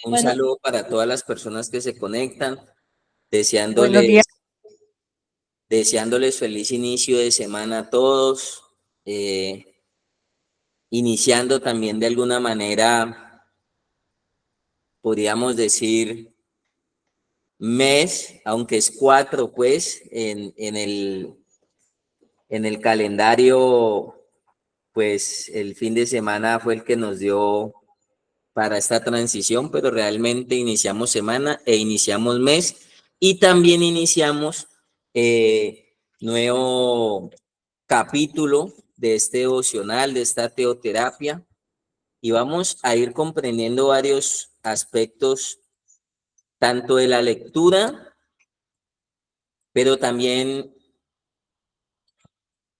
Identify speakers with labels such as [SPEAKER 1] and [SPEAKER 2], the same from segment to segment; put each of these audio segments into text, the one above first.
[SPEAKER 1] Un
[SPEAKER 2] Bueno,
[SPEAKER 1] saludo para todas las personas que se conectan,
[SPEAKER 2] buenos días.
[SPEAKER 1] deseándoles feliz inicio de semana a todos, iniciando también de alguna manera, podríamos decir, mes, aunque es 4, pues, en el calendario, pues el fin de semana fue el que nos dio para esta transición, pero realmente iniciamos semana e iniciamos mes y también iniciamos nuevo capítulo de este devocional, de esta teoterapia, y vamos a ir comprendiendo varios aspectos, tanto de la lectura, pero también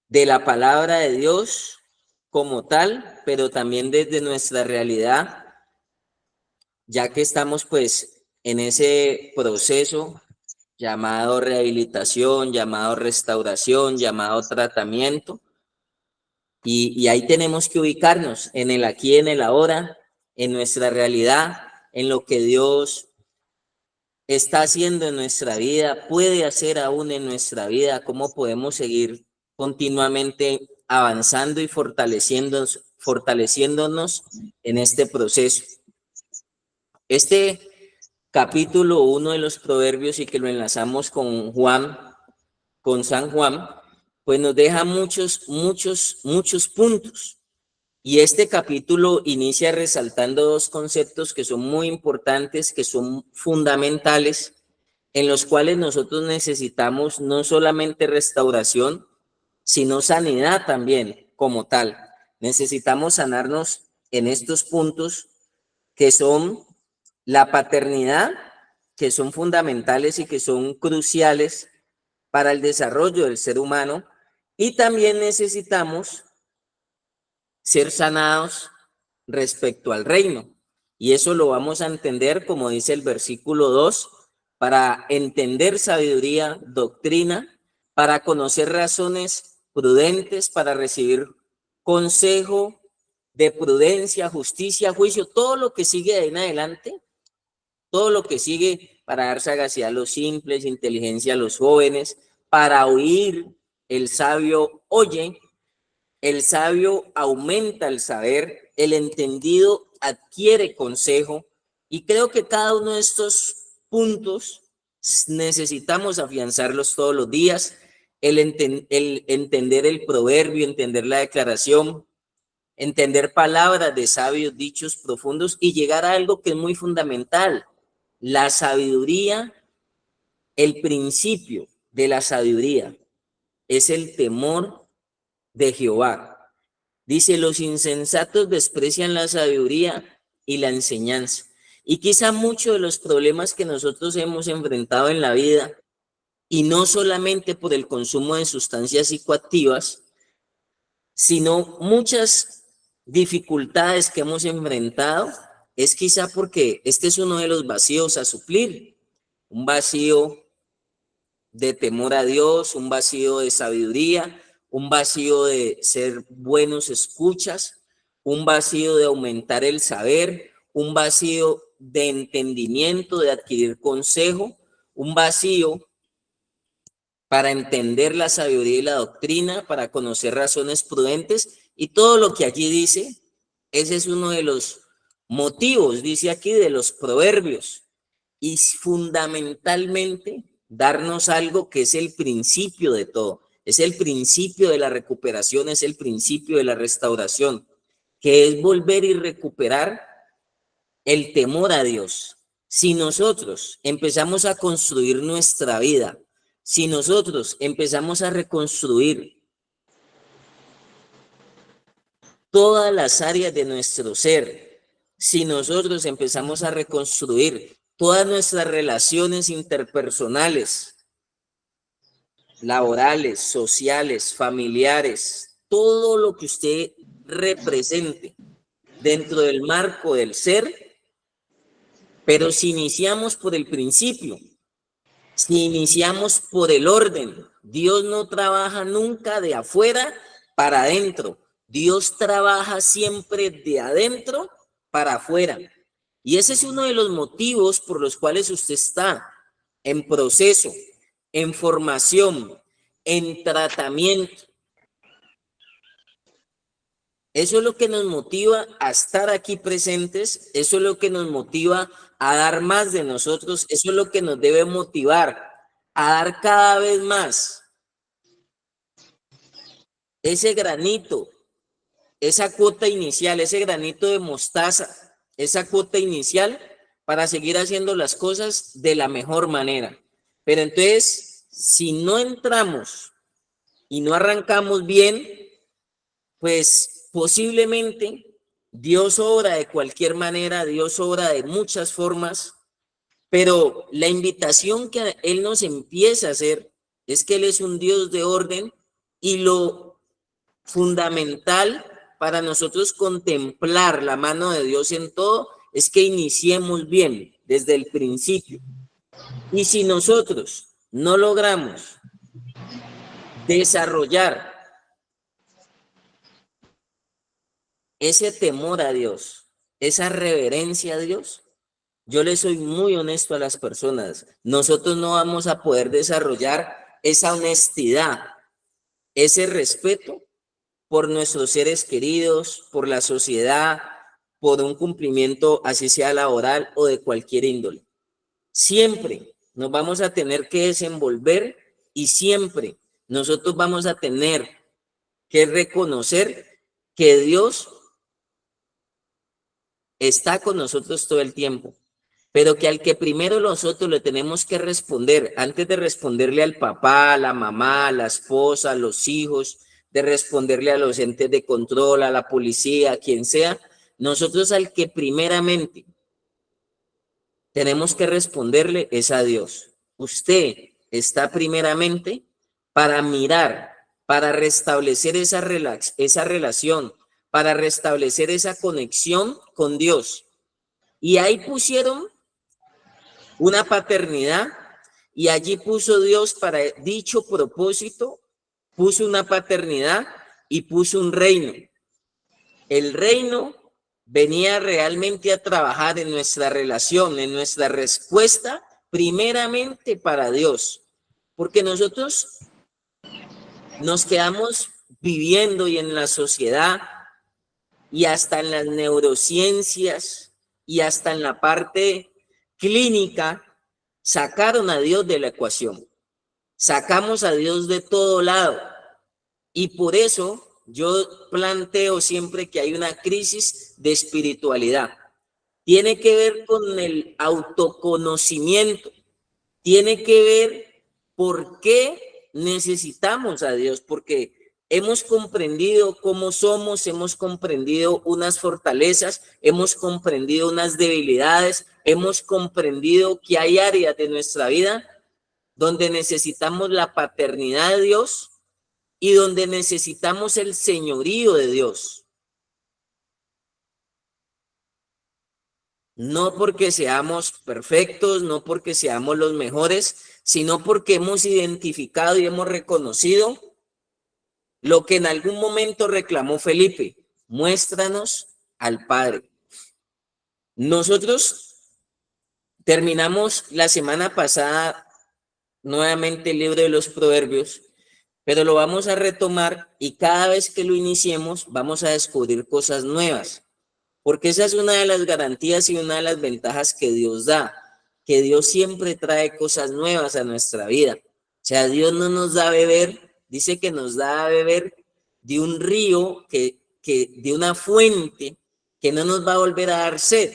[SPEAKER 1] de la palabra de Dios como tal, pero también desde nuestra realidad, ya que estamos pues en ese proceso llamado rehabilitación, llamado restauración, llamado tratamiento, y ahí tenemos que ubicarnos en el aquí, en el ahora, en nuestra realidad, en lo que Dios está haciendo en nuestra vida, puede hacer aún en nuestra vida, cómo podemos seguir continuamente avanzando y fortaleciéndonos en este proceso. Este capítulo 1 de los Proverbios, y que lo enlazamos con San Juan, pues nos deja muchos puntos. Y este capítulo inicia resaltando dos conceptos que son muy importantes, que son fundamentales, en los cuales nosotros necesitamos no solamente restauración, sino sanidad también como tal. Necesitamos sanarnos en estos puntos que son la paternidad, que son fundamentales y que son cruciales para el desarrollo del ser humano, y también necesitamos ser sanados respecto al reino. Y eso lo vamos a entender, como dice el versículo 2, para entender sabiduría, doctrina, para conocer razones prudentes, para recibir consejo de prudencia, justicia, juicio, todo lo que sigue de ahí en adelante, todo lo que sigue para dar sagacidad a los simples, inteligencia a los jóvenes, para oír, el sabio oye, el sabio aumenta el saber, el entendido adquiere consejo, y creo que cada uno de estos puntos necesitamos afianzarlos todos los días, el entender el proverbio, entender la declaración, entender palabras de sabios, dichos profundos, y llegar a algo que es muy fundamental, la sabiduría. El principio de la sabiduría es el temor de Jehová. Dice, los insensatos desprecian la sabiduría y la enseñanza. Y quizá muchos de los problemas que nosotros hemos enfrentado en la vida, y no solamente por el consumo de sustancias psicoactivas, sino muchas dificultades que hemos enfrentado, es quizá porque este es uno de los vacíos a suplir, un vacío de temor a Dios, un vacío de sabiduría, un vacío de ser buenos escuchas, un vacío de aumentar el saber, un vacío de entendimiento, de adquirir consejo, un vacío para entender la sabiduría y la doctrina, para conocer razones prudentes, y todo lo que allí dice, ese es uno de los motivos, dice aquí, de los proverbios, y fundamentalmente darnos algo que es el principio de todo, es el principio de la recuperación, es el principio de la restauración, que es volver y recuperar el temor a Dios. Si nosotros empezamos a construir nuestra vida, si nosotros empezamos a reconstruir todas las áreas de nuestro ser, si nosotros empezamos a reconstruir todas nuestras relaciones interpersonales, laborales, sociales, familiares, todo lo que usted represente dentro del marco del ser, pero si iniciamos por el principio, si iniciamos por el orden, Dios no trabaja nunca de afuera para adentro. Dios trabaja siempre de adentro para afuera. Y ese es uno de los motivos por los cuales usted está en proceso, en formación, en tratamiento. Eso es lo que nos motiva a estar aquí presentes, eso es lo que nos motiva a dar más de nosotros, eso es lo que nos debe motivar a dar cada vez más. Ese granito, esa cuota inicial, ese granito de mostaza, esa cuota inicial para seguir haciendo las cosas de la mejor manera. Pero entonces, si no entramos y no arrancamos bien, pues posiblemente Dios obra de cualquier manera, Dios obra de muchas formas, pero la invitación que Él nos empieza a hacer es que Él es un Dios de orden y lo fundamental para nosotros contemplar la mano de Dios en todo es que iniciemos bien desde el principio. Y si nosotros no logramos desarrollar ese temor a Dios, esa reverencia a Dios, yo le soy muy honesto a las personas, nosotros no vamos a poder desarrollar esa honestidad, ese respeto por nuestros seres queridos, por la sociedad, por un cumplimiento, así sea laboral o de cualquier índole. Siempre nos vamos a tener que desenvolver y siempre nosotros vamos a tener que reconocer que Dios está con nosotros todo el tiempo, pero que al que primero nosotros le tenemos que responder, antes de responderle al papá, a la mamá, a la esposa, a los hijos, de responderle a los entes de control, a la policía, a quien sea, nosotros al que primeramente tenemos que responderle es a Dios. Usted está primeramente para mirar, para restablecer esa relación, para restablecer esa conexión con Dios. Y ahí pusieron una paternidad y allí puso Dios para dicho propósito, puso una paternidad y puso un reino. El reino venía realmente a trabajar en nuestra relación, en nuestra respuesta, primeramente para Dios, porque nosotros nos quedamos viviendo y en la sociedad y hasta en las neurociencias y hasta en la parte clínica, sacaron a Dios de la ecuación. Sacamos a Dios de todo lado. Y por eso yo planteo siempre que hay una crisis de espiritualidad. Tiene que ver con el autoconocimiento. Tiene que ver por qué necesitamos a Dios, porque hemos comprendido cómo somos, hemos comprendido unas fortalezas, hemos comprendido unas debilidades, hemos comprendido que hay áreas de nuestra vida donde necesitamos la paternidad de Dios y donde necesitamos el señorío de Dios. No porque seamos perfectos, no porque seamos los mejores, sino porque hemos identificado y hemos reconocido lo que en algún momento reclamó Felipe: muéstranos al Padre. Nosotros terminamos la semana pasada nuevamente el libro de los Proverbios, pero lo vamos a retomar y cada vez que lo iniciemos vamos a descubrir cosas nuevas, porque esa es una de las garantías y una de las ventajas que Dios da, que Dios siempre trae cosas nuevas a nuestra vida. O sea, Dios no nos da a beber, dice que nos da a beber de un río, de una fuente que no nos va a volver a dar sed.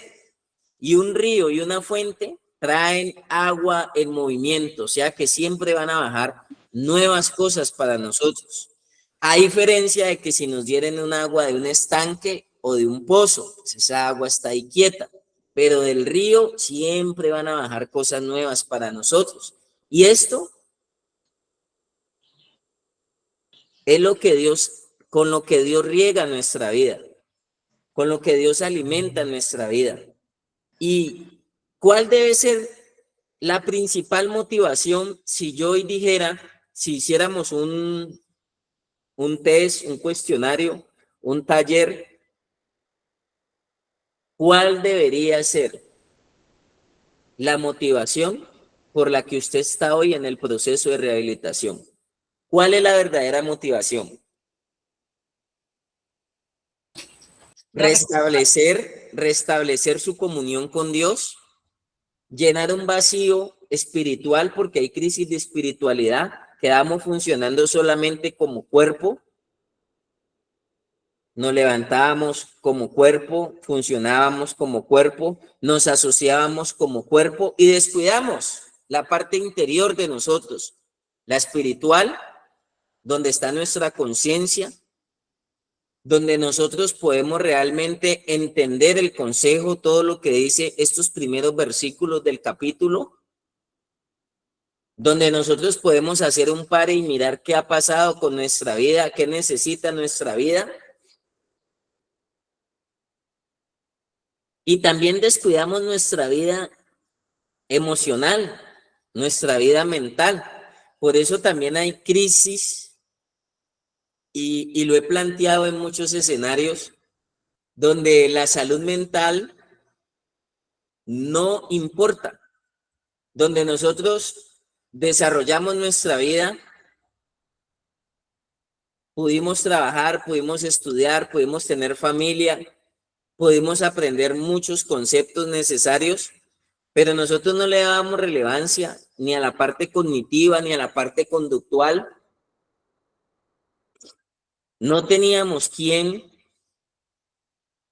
[SPEAKER 1] Y un río y una fuente traen agua en movimiento, o sea que siempre van a bajar nuevas cosas para nosotros. A diferencia de que si nos dieran un agua de un estanque o de un pozo, pues esa agua está ahí quieta, pero del río siempre van a bajar cosas nuevas para nosotros. Y esto es lo que Dios, con lo que Dios riega nuestra vida, con lo que Dios alimenta nuestra vida. ¿Y cuál debe ser la principal motivación si yo hoy dijera, si hiciéramos un test, un cuestionario, un taller ¿cuál debería ser la motivación por la que usted está hoy en el proceso de rehabilitación? ¿Cuál es la verdadera motivación? Restablecer su comunión con Dios, llenar un vacío espiritual porque hay crisis de espiritualidad, quedamos funcionando solamente como cuerpo, nos levantábamos como cuerpo, funcionábamos como cuerpo, nos asociábamos como cuerpo y descuidamos la parte interior de nosotros, la espiritual, donde está nuestra conciencia, donde nosotros podemos realmente entender el consejo, todo lo que dice estos primeros versículos del capítulo, donde nosotros podemos hacer un pare y mirar qué ha pasado con nuestra vida, qué necesita nuestra vida. Y también descuidamos nuestra vida emocional, nuestra vida mental. Por eso también hay crisis y lo he planteado en muchos escenarios donde la salud mental no importa, donde nosotros desarrollamos nuestra vida, pudimos trabajar, pudimos estudiar, pudimos tener familia, pudimos aprender muchos conceptos necesarios, pero nosotros no le dábamos relevancia ni a la parte cognitiva ni a la parte conductual. No teníamos quien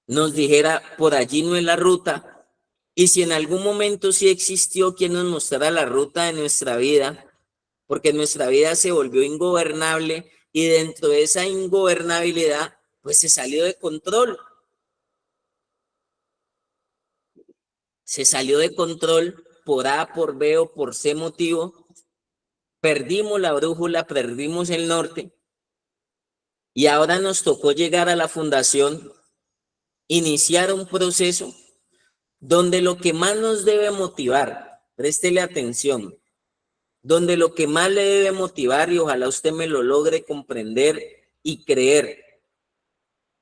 [SPEAKER 1] nos dijera por allí no es la ruta, y si en algún momento sí existió quien nos mostrara la ruta de nuestra vida, porque nuestra vida se volvió ingobernable y dentro de esa ingobernabilidad pues se salió de control. Se salió de control por A, por B o por C motivo, perdimos la brújula, perdimos el norte y ahora nos tocó llegar a la fundación, iniciar un proceso donde lo que más nos debe motivar, préstele atención, donde lo que más le debe motivar, y ojalá usted me lo logre comprender y creer,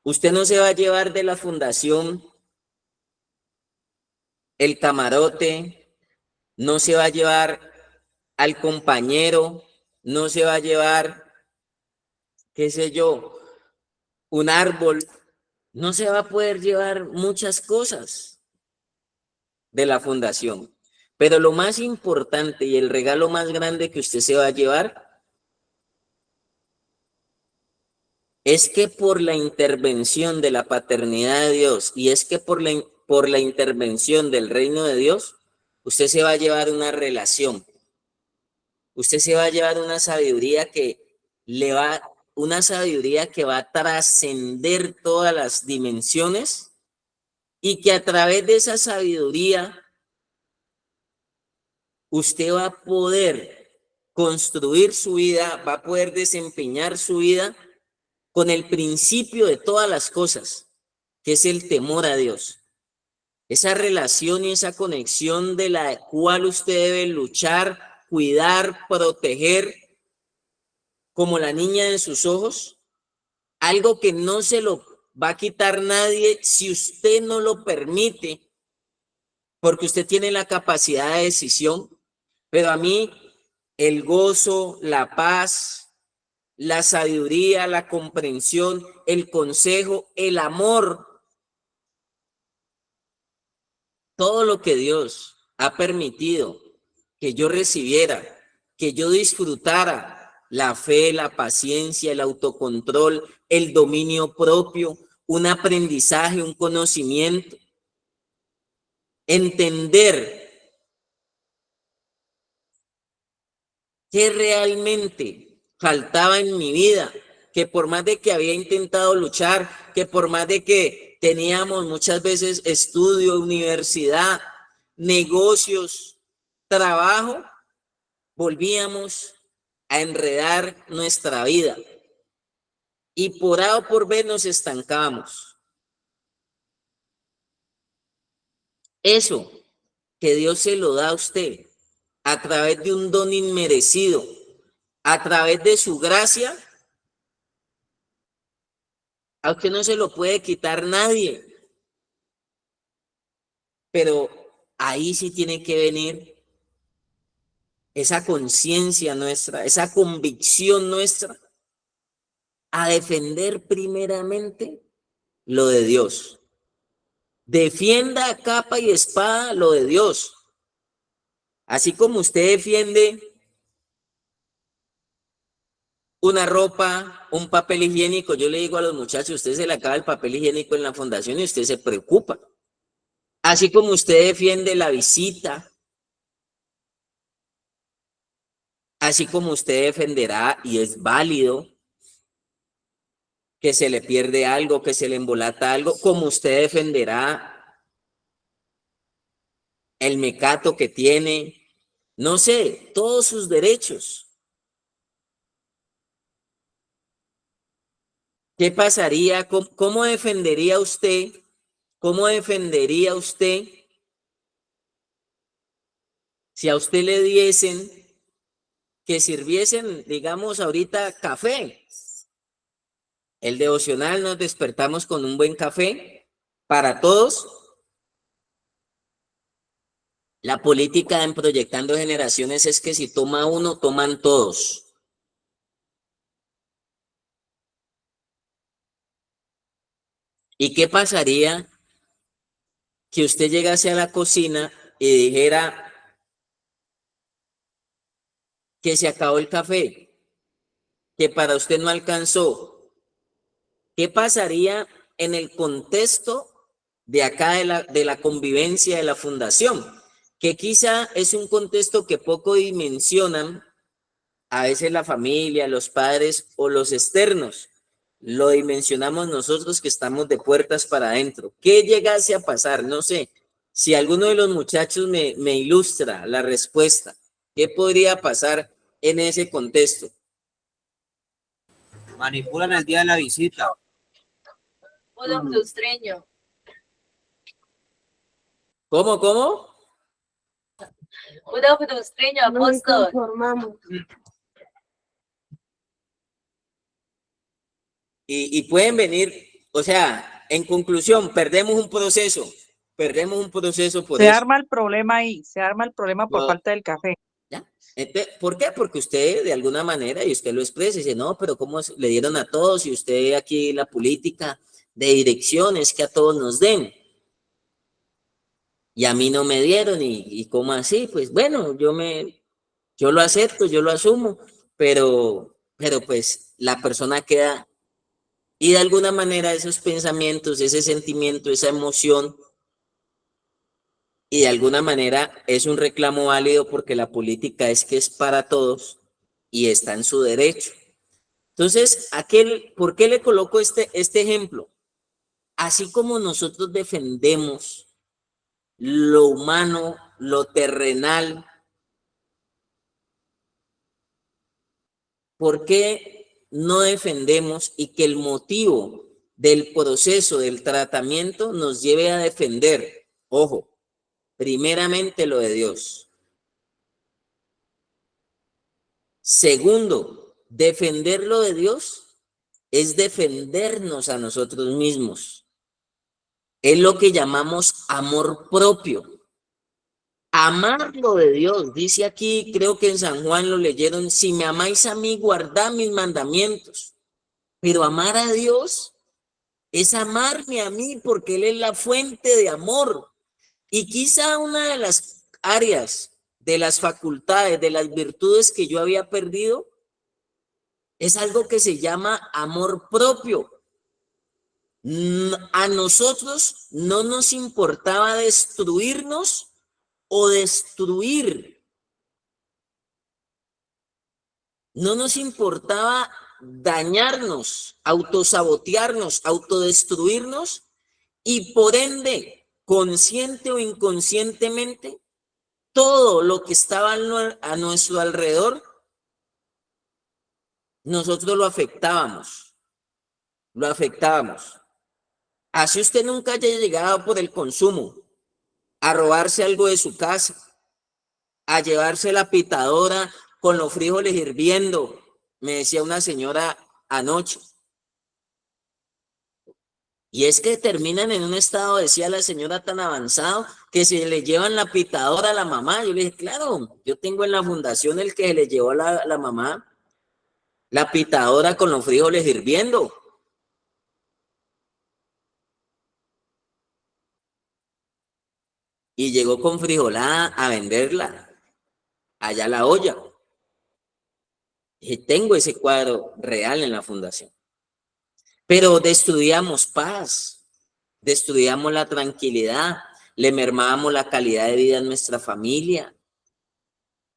[SPEAKER 1] usted no se va a llevar de la fundación el camarote, no se va a llevar al compañero, no se va a llevar, qué sé yo, un árbol, no se va a poder llevar muchas cosas de la fundación. Pero lo más importante y el regalo más grande que usted se va a llevar es que por la intervención de la paternidad de Dios y es que por la intervención del reino de Dios, usted se va a llevar una relación. Usted se va a llevar una sabiduría una sabiduría que va a trascender todas las dimensiones y que a través de esa sabiduría usted va a poder construir su vida, va a poder desempeñar su vida con el principio de todas las cosas, que es el temor a Dios. Esa relación y esa conexión de la cual usted debe luchar, cuidar, proteger, como la niña de sus ojos, algo que no se lo va a quitar nadie si usted no lo permite, porque usted tiene la capacidad de decisión. Pero a mí el gozo, la paz, la sabiduría, la comprensión, el consejo, el amor, todo lo que Dios ha permitido que yo recibiera, que yo disfrutara, la fe, la paciencia, el autocontrol, el dominio propio, un aprendizaje, un conocimiento, entender qué realmente faltaba en mi vida, que por más de que había intentado luchar, que por más de que teníamos muchas veces estudio, universidad, negocios, trabajo, volvíamos a enredar nuestra vida y por A o por B nos estancamos. Eso que Dios se lo da a usted a través de un don inmerecido, a través de su gracia, a usted no se lo puede quitar nadie. pero ahí sí tiene que venir esa conciencia nuestra, esa convicción nuestra a defender primeramente lo de Dios. Defienda a capa y espada lo de Dios. Así como usted defiende una ropa, un papel higiénico, yo le digo a los muchachos, usted se le acaba el papel higiénico en la fundación y usted se preocupa. Así como usted defiende la visita, así como usted defenderá, y es válido, que se le pierde algo, que se le embolata algo, como usted defenderá el mecato que tiene, no sé, todos sus derechos. ¿Qué pasaría? ¿Cómo defendería usted? ¿Cómo defendería usted si a usted le diesen que sirviesen, digamos, ahorita café? El devocional, nos despertamos con un buen café para todos. La política en Proyectando Generaciones es que si toma uno, toman todos. ¿Y qué pasaría que usted llegase a la cocina y dijera que se acabó el café, que para usted no alcanzó? ¿Qué pasaría en el contexto de acá de la convivencia de la fundación? Que quizá es un contexto que poco dimensionan a veces la familia, los padres o los externos. Lo dimensionamos nosotros que estamos de puertas para adentro. ¿Qué llegase a pasar? No sé. Si alguno de los muchachos me ilustra la respuesta, ¿qué podría pasar en ese contexto?
[SPEAKER 3] Manipulan el día de la visita.
[SPEAKER 1] ¿Cómo?
[SPEAKER 2] Nos conformamos.
[SPEAKER 1] Y pueden venir, o sea, en conclusión, perdemos un proceso por
[SPEAKER 4] Se
[SPEAKER 1] eso.
[SPEAKER 4] arma el problema ahí, se arma el problema por
[SPEAKER 1] No,
[SPEAKER 4] parte del café.
[SPEAKER 1] ¿ya? ¿Por qué? Porque usted de alguna manera, y usted lo expresa, y dice, no, pero ¿cómo le dieron a todos? Y usted aquí la política de direcciones que a todos nos den. Y a mí no me dieron, y ¿cómo así? Pues bueno, yo lo acepto, yo lo asumo, pero pues la persona queda. Y de alguna manera esos pensamientos, ese sentimiento, esa emoción, y de alguna manera es un reclamo válido porque la política es que es para todos y está en su derecho. Entonces, ¿por qué le coloco este ejemplo? Así como nosotros defendemos lo humano, lo terrenal, ¿por qué no defendemos y que el motivo del proceso, del tratamiento, nos lleve a defender, ojo, primeramente lo de Dios? Segundo, defender lo de Dios es defendernos a nosotros mismos. Es lo que llamamos amor propio. Amar lo de Dios, dice aquí, creo que en San Juan lo leyeron, si me amáis a mí, guardad mis mandamientos. Pero amar a Dios es amarme a mí porque Él es la fuente de amor. Y quizá una de las áreas, de las facultades, de las virtudes que yo había perdido, es algo que se llama amor propio. A nosotros no nos importaba destruirnos o destruir. No nos importaba dañarnos, autosabotearnos, autodestruirnos y por ende, consciente o inconscientemente, todo lo que estaba a nuestro alrededor, nosotros lo afectábamos. Así usted nunca haya llegado por el consumo a robarse algo de su casa, a llevarse la pitadora con los frijoles hirviendo, me decía una señora anoche. Y es que terminan en un estado, decía la señora, tan avanzado que se le llevan la pitadora a la mamá. Yo le dije, claro, yo tengo en la fundación el que se le llevó a la mamá la pitadora con los frijoles hirviendo. Y llegó con frijolada a venderla allá a la olla. Y tengo ese cuadro real en la fundación. Pero destruíamos paz, destruíamos la tranquilidad, le mermábamos la calidad de vida en nuestra familia.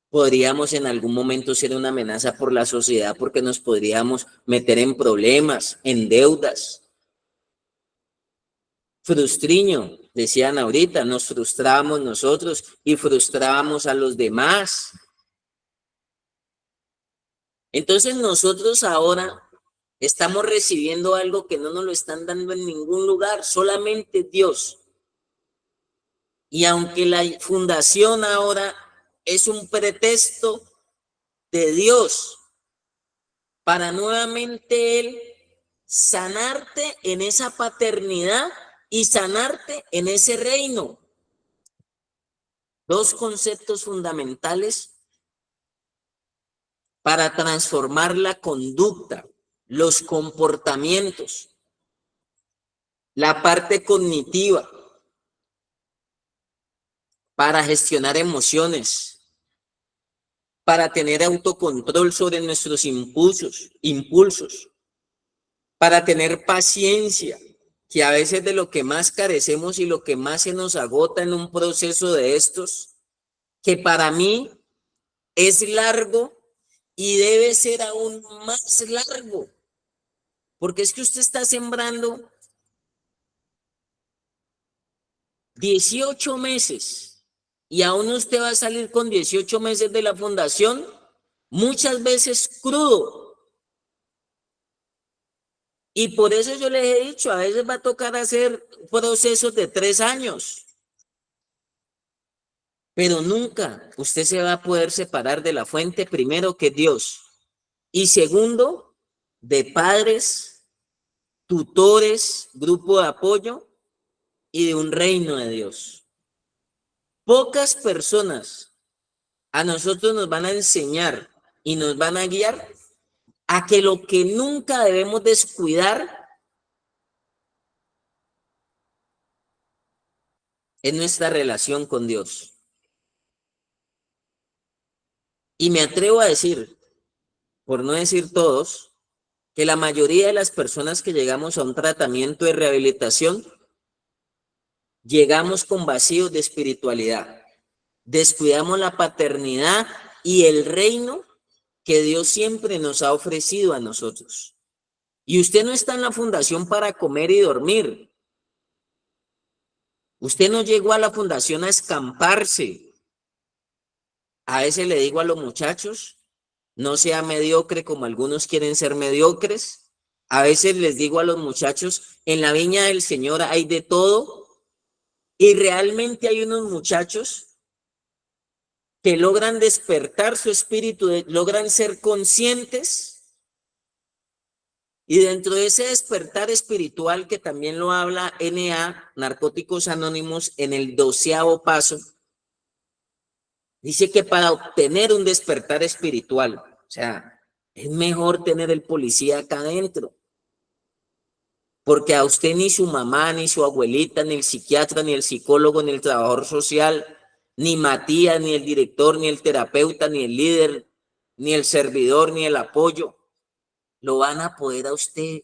[SPEAKER 1] Podríamos en algún momento ser una amenaza por la sociedad porque nos podríamos meter en problemas, en deudas. Frustriño, decían ahorita, nos frustrábamos nosotros y frustrábamos a los demás. Entonces nosotros ahora estamos recibiendo algo que no nos lo están dando en ningún lugar, solamente Dios. Y aunque la fundación ahora es un pretexto de Dios para nuevamente Él sanarte en esa paternidad y sanarte en ese reino. Dos conceptos fundamentales para transformar la conducta, los comportamientos, la parte cognitiva, para gestionar emociones, para tener autocontrol sobre nuestros impulsos, para tener paciencia, que a veces de lo que más carecemos y lo que más se nos agota en un proceso de estos, que para mí es largo y debe ser aún más largo, porque es que usted está sembrando 18 meses y aún usted va a salir con 18 meses de la fundación, muchas veces crudo. Y por eso yo les he dicho, a veces va a tocar hacer procesos de 3 años. Pero nunca usted se va a poder separar de la fuente, primero que Dios. Y segundo, de padres, tutores, grupo de apoyo y de un reino de Dios. Pocas personas a nosotros nos van a enseñar y nos van a guiar a que lo que nunca debemos descuidar es nuestra relación con Dios. Y me atrevo a decir, por no decir todos, que la mayoría de las personas que llegamos a un tratamiento de rehabilitación, llegamos con vacíos de espiritualidad. Descuidamos la paternidad y el reino que Dios siempre nos ha ofrecido a nosotros. Y usted no está en la fundación para comer y dormir. Usted no llegó a la fundación a escamparse. A veces le digo a los muchachos, no sea mediocre como algunos quieren ser mediocres. A veces les digo a los muchachos, en la viña del Señor hay de todo. Y realmente hay unos muchachos que logran despertar su espíritu, logran ser conscientes. Y dentro de ese despertar espiritual que también lo habla NA, Narcóticos Anónimos, en el 12º paso, dice que para obtener un despertar espiritual, o sea, es mejor tener el policía acá adentro. Porque a usted ni su mamá, ni su abuelita, ni el psiquiatra, ni el psicólogo, ni el trabajador social, ni Matías, ni el director, ni el terapeuta, ni el líder, ni el servidor, ni el apoyo, lo van a poder a usted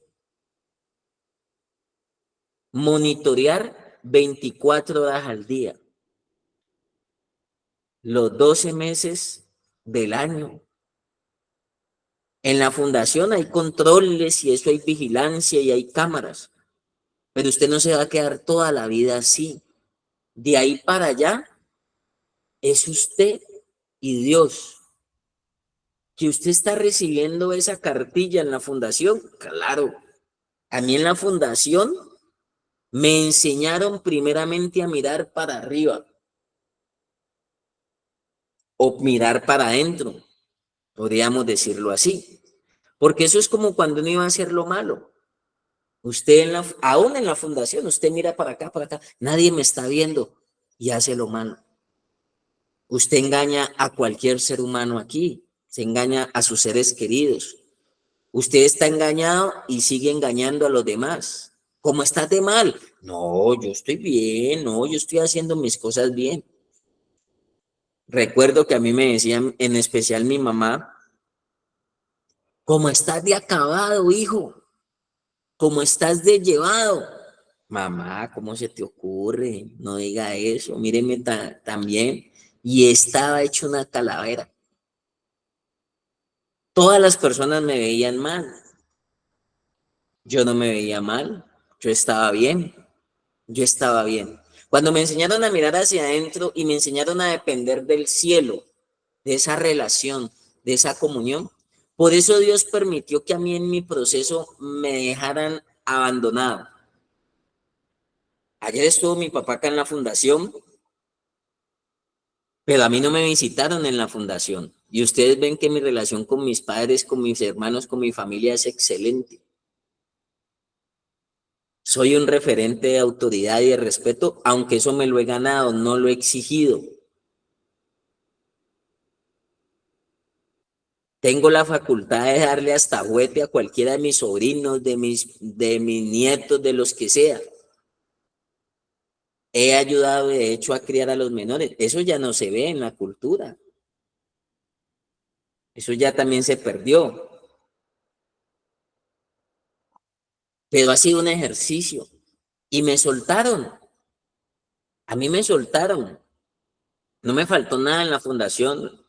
[SPEAKER 1] monitorear 24 horas al día, los 12 meses del año. En la fundación hay controles y eso hay vigilancia y hay cámaras, pero usted no se va a quedar toda la vida así. De ahí para allá es usted y Dios. Que usted está recibiendo esa cartilla en la fundación, claro. A mí en la fundación me enseñaron primeramente a mirar para arriba o mirar para adentro, podríamos decirlo así. Porque eso es como cuando uno iba a hacer lo malo. Usted aún en la fundación, usted mira para acá, nadie me está viendo. y hace lo malo. Usted engaña a cualquier ser humano aquí, se engaña a sus seres queridos. Usted está engañado y sigue engañando a los demás. ¿Cómo estás de mal? No, yo estoy bien, no, yo estoy haciendo mis cosas bien. Recuerdo que a mí me decían, en especial mi mamá, ¿cómo estás de acabado, hijo? ¿Cómo estás de llevado? Mamá, ¿cómo se te ocurre? No diga eso, míreme también. Y estaba hecho una calavera. Todas las personas me veían mal. Yo no me veía mal, yo estaba bien, yo estaba bien. Cuando me enseñaron a mirar hacia adentro y me enseñaron a depender del cielo, de esa relación, de esa comunión, por eso Dios permitió que a mí en mi proceso me dejaran abandonado. Ayer estuvo mi papá acá en la fundación, pero a mí no me visitaron en la fundación. Y ustedes ven que mi relación con mis padres, con mis hermanos, con mi familia es excelente. Soy un referente de autoridad y de respeto, aunque eso me lo he ganado, no lo he exigido. Tengo la facultad de darle hasta juguete a cualquiera de mis sobrinos, de mis nietos, de los que sea. He ayudado, de hecho, a criar a los menores. Eso ya no se ve en la cultura. Eso ya también se perdió. Pero ha sido un ejercicio. Y me soltaron. A mí me soltaron. No me faltó nada en la fundación.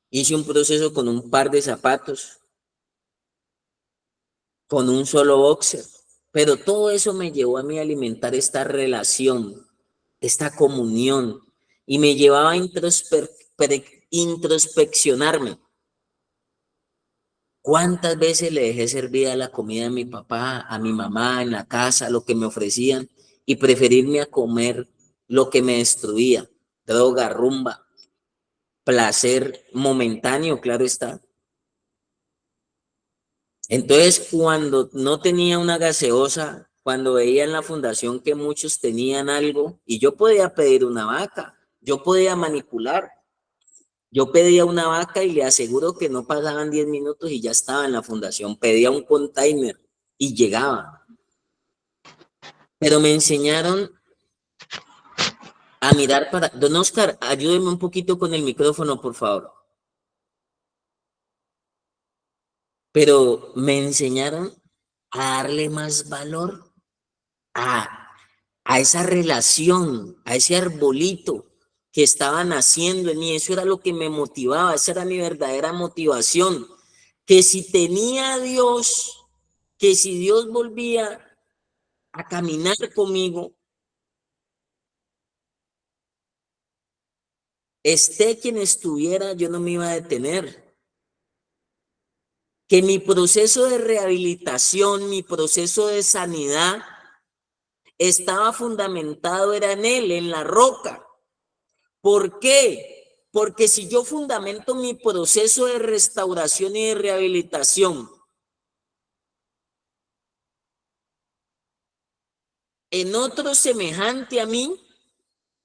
[SPEAKER 1] Hice un proceso con un par de zapatos, con un solo boxer. Pero todo eso me llevó a mí a alimentar esta relación, esta comunión. Y me llevaba a introspeccionarme. ¿Cuántas veces le dejé servida la comida a mi papá, a mi mamá, en la casa, lo que me ofrecían, y preferirme a comer lo que me destruía? Droga, rumba, placer momentáneo, claro está. Entonces, cuando no tenía una gaseosa, cuando veía en la fundación que muchos tenían algo, y yo podía pedir una vaca, yo podía manipular. Yo pedía una vaca y le aseguro que no pasaban 10 minutos y ya estaba en la fundación. Pedía un container y llegaba. Pero me enseñaron a mirar para... Don Oscar, ayúdeme un poquito con el micrófono, por favor. Pero me enseñaron a darle más valor a esa relación, a ese arbolito que estaba naciendo en mí. Eso era lo que me motivaba, esa era mi verdadera motivación. Que si tenía a Dios, que si Dios volvía a caminar conmigo, esté quien estuviera, yo no me iba a detener. Que mi proceso de rehabilitación, mi proceso de sanidad, estaba fundamentado, era en Él, en la roca. ¿Por qué? Porque si yo fundamento mi proceso de restauración y de rehabilitación en otro semejante a mí,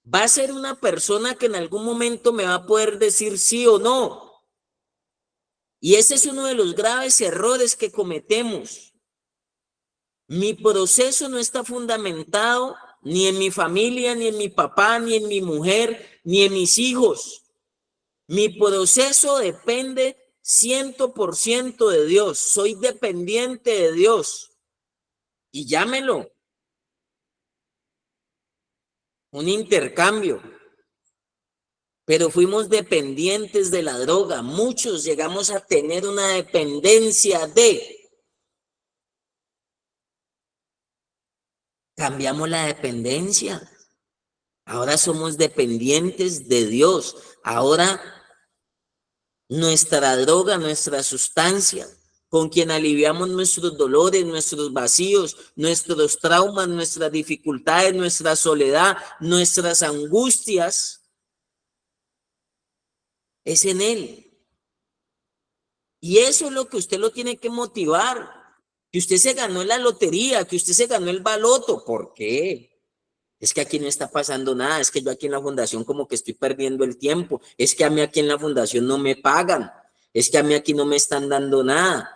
[SPEAKER 1] va a ser una persona que en algún momento me va a poder decir sí o no. Y ese es uno de los graves errores que cometemos. Mi proceso no está fundamentado ni en mi familia, ni en mi papá, ni en mi mujer, ni en mis hijos. Mi proceso depende 100% de Dios. Soy dependiente de Dios. Y llámelo un intercambio. Pero fuimos dependientes de la droga. Muchos llegamos a tener una dependencia de... Cambiamos la dependencia. Ahora somos dependientes de Dios. Ahora nuestra droga, nuestra sustancia, con quien aliviamos nuestros dolores, nuestros vacíos, nuestros traumas, nuestras dificultades, nuestra soledad, nuestras angustias, es en Él. Y eso es lo que usted lo tiene que motivar. Que usted se ganó en la lotería, que usted se ganó el baloto. ¿Por qué? Es que aquí no está pasando nada, es que yo aquí en la fundación como que estoy perdiendo el tiempo, es que a mí aquí en la fundación no me pagan, es que a mí aquí no me están dando nada.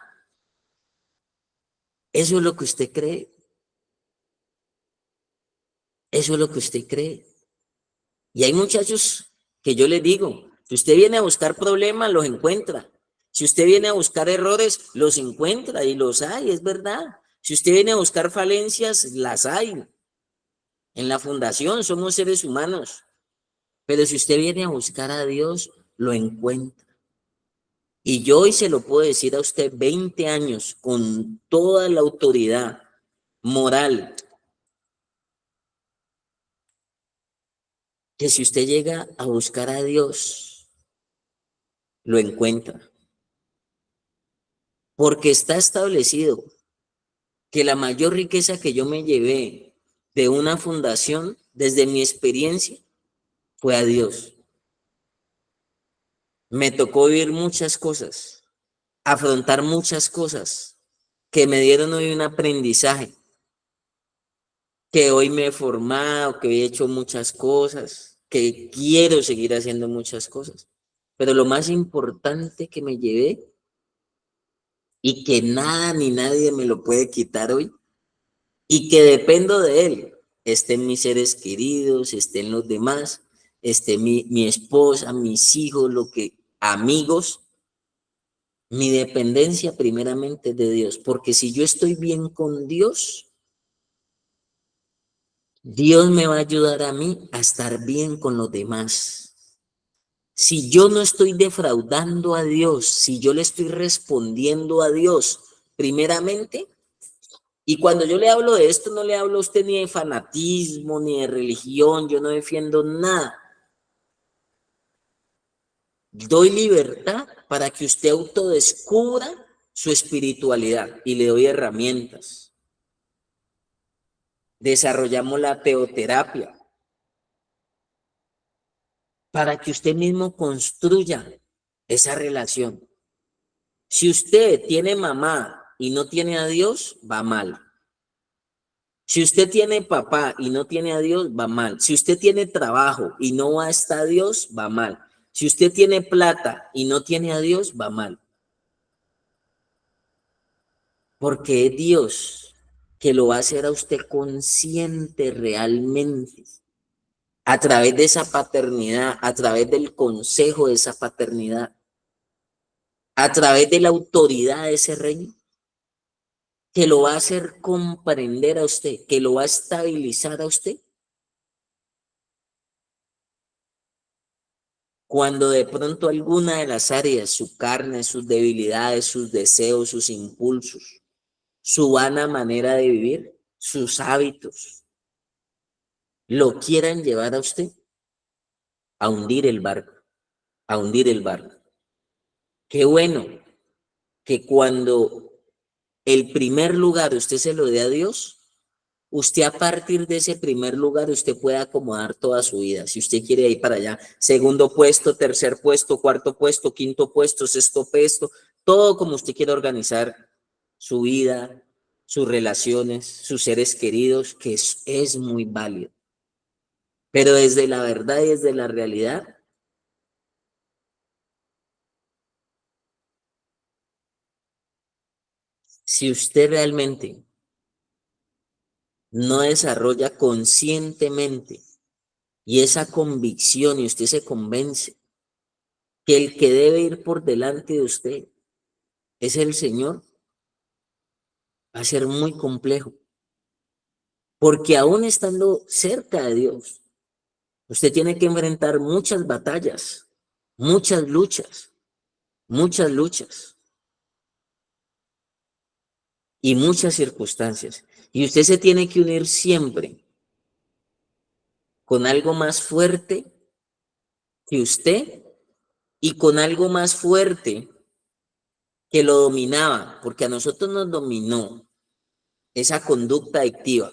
[SPEAKER 1] Eso es lo que usted cree. Eso es lo que usted cree. Y hay muchachos que yo les digo, si usted viene a buscar problemas, los encuentra. Si usted viene a buscar errores, los encuentra y los hay, es verdad. Si usted viene a buscar falencias, las hay. En la fundación somos seres humanos. Pero si usted viene a buscar a Dios, lo encuentra. Y yo hoy se lo puedo decir a usted 20 años con toda la autoridad moral, que si usted llega a buscar a Dios, lo encuentra. Porque está establecido que la mayor riqueza que yo me llevé de una fundación, desde mi experiencia, fue a Dios. Me tocó vivir muchas cosas, afrontar muchas cosas que me dieron hoy un aprendizaje, que hoy me he formado, que he hecho muchas cosas, que quiero seguir haciendo muchas cosas. Pero lo más importante que me llevé y que nada ni nadie me lo puede quitar hoy y que dependo de él, estén mis seres queridos, estén los demás, esté mi esposa, mis hijos, amigos, mi dependencia primeramente de Dios, porque si yo estoy bien con Dios, Dios me va a ayudar a mí a estar bien con los demás. Si yo no estoy defraudando a Dios, si yo le estoy respondiendo a Dios primeramente, y cuando yo le hablo de esto, no le hablo a usted ni de fanatismo, ni de religión, yo no defiendo nada. Doy libertad para que usted autodescubra su espiritualidad y le doy herramientas. Desarrollamos la teoterapia para que usted mismo construya esa relación. Si usted tiene mamá y no tiene a Dios, va mal. Si usted tiene papá y no tiene a Dios, va mal. Si usted tiene trabajo y no está a Dios, va mal. Si usted tiene plata y no tiene a Dios, va mal. Porque es Dios que lo va a hacer a usted consciente realmente a través de esa paternidad, a través del consejo de esa paternidad, a través de la autoridad de ese reino, que lo va a hacer comprender a usted, que lo va a estabilizar a usted. Cuando de pronto alguna de las áreas, su carne, sus debilidades, sus deseos, sus impulsos, su vana manera de vivir, sus hábitos, lo quieran llevar a usted a hundir el barco, a hundir el barco. Qué bueno que cuando el primer lugar usted se lo dé a Dios, usted a partir de ese primer lugar, usted puede acomodar toda su vida. Si usted quiere ir para allá, segundo puesto, tercer puesto, cuarto puesto, quinto puesto, sexto puesto, todo como usted quiera organizar su vida, sus relaciones, sus seres queridos, que es muy válido. Pero desde la verdad y desde la realidad, si usted realmente no desarrolla conscientemente y esa convicción y usted se convence que el que debe ir por delante de usted es el Señor, va a ser muy complejo. Porque aún estando cerca de Dios, usted tiene que enfrentar muchas batallas, muchas luchas, muchas luchas y muchas circunstancias. Y usted se tiene que unir siempre con algo más fuerte que usted y con algo más fuerte que lo dominaba, porque a nosotros nos dominó esa conducta adictiva,